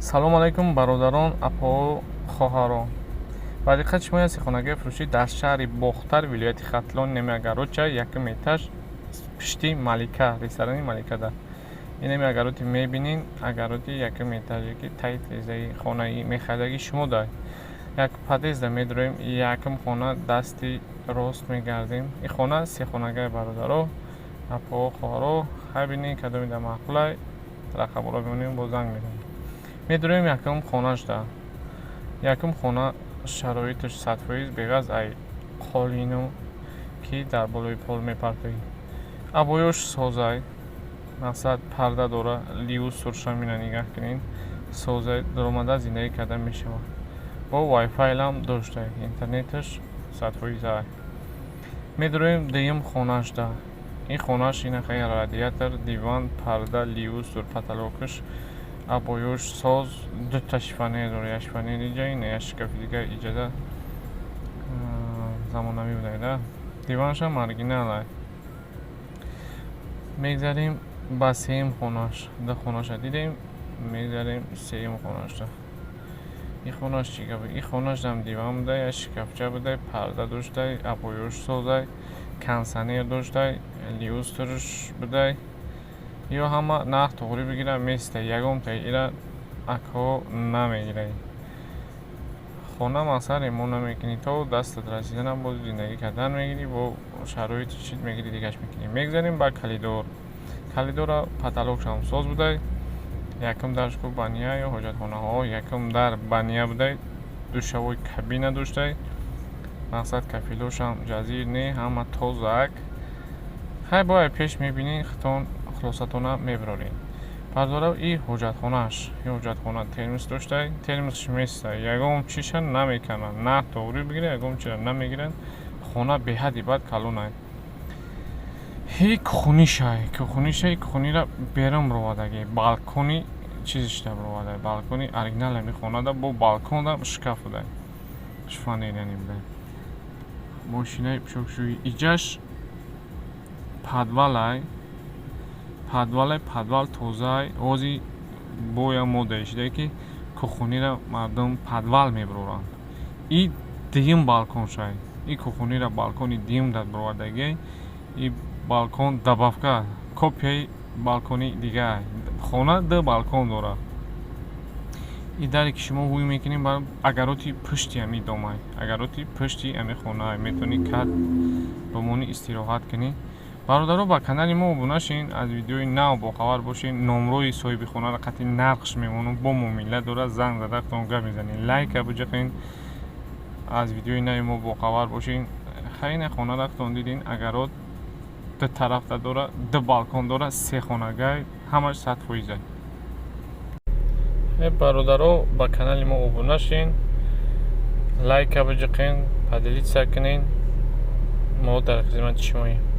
салому алайкум бародарон, апо, хоҳарон. ба диққати шумо ясти хонагии фурӯшӣ дар шаҳри Бохтар, вилояти Хатлон, неми агаротча, якум этаж, пишти Малика, ресторани Малика да. Инеми агароти мебинин, агароти якум этажи ки таи тезаи хонаи мехайдаги шумо да. Як подъезда медуроем, якум хона дасти рост мегардем. И хона се хонагаи бародаро, апо, хоҳаро, хай бинин кадоми да маъқулай, рақаборо бимонем бо занг медем. медуроем якум хонаш да. Якум хона шароиташ сатфоиз беғаз ай қолину ки дар болои пол мепартоӣ. Абоёш созай, мақсад парда дора, ливу суршамина нигаҳ кунин, созай даромада зиндаги карда мешавад. Бо вайфайлам доштай, интернеташ сатфоиз ай. медуроем дуюм хонаш да. ин хонаш инахаи радиатор, диван, парда, ливу сур, паталокаш, абоёш соз, дута шифонер дора, як шифонер иҷа, як шкафи дига иҷа да. Замонавӣ будай да. Диваншам оригинал ай. мегзарем ба сеюм хонаш. Ду хонаша дидем, мегзарем сеюм хонаш да. ин хонаш чӣ гап? ин хонаш дам диван будай, як шкафча будай, парда доштай, абоёш созай, кондисионер доштай, ливустрш будай. ё ҳама нах тоғри бигира местай, ягонтай ира акҳо намегирай. хона мақсад ремонт намекунӣ, то дастат расиданам боз зиндагӣ кардан мегирӣ, бо шароити чид мегирӣ, дигаш мекунӣ. мегзарем ба калидор. калидора паталокшам соз будай, якум даршку бания ё ҳоҷатхонаҳо, якум дар бания будай, душавои кабина доштай. мақсад кафелошам ҷазир не, ҳама тозак. хай бояд пеш мебинӣ, хитон хулосатона мебарорӣ. Бардора и ҳоҷатхонааш, и ҳоҷатхона термос доштай, термосш местай, ягон чиша намеканад, на тоғри бигира, ягон чиша намегирад. хона беҳади бад калонай. и кухонишай, кухонишай, кухонира берун бировадаги, балкони чизишда бировадай, балкони оригинал ами хонада, бо балконда шкаф будай, шифонерияни будай. мошинаи пӯшокшӯӣ иҷаш подвалай, подвал тозаи ози боя мода ишида ки кухонира мардум подвал мебароранд. и дуюм балконшай, и кухонира балкони дуюм дад бировадаги, и балкон добавка, копияи балкони дига. хона ду балкон дора. и даре ки шумо ҳуй мекунем бар агароти пушти ами домай, агароти пушти ами хона метавонӣ кат бомони истироҳат кунӣ. бародаро, ба канали мо обуна шин, аз видеои нав бохабар бошен. номрои соҳиби хонаро қатъи нархш мемонам, бо муомила дора, занг зада хатон гап мезанед, лайка биҷақин, аз видеои нави мо бохабар бошен. хайна хонаро хатон дидин, агарот ду тарафта дора, ду балкон дора, се хонагай, ҳамаш 100%. бародаро, ба канали мо обуна шин, лайка биҷақин, поделитсия кунин. мо дар хизмати шумоем.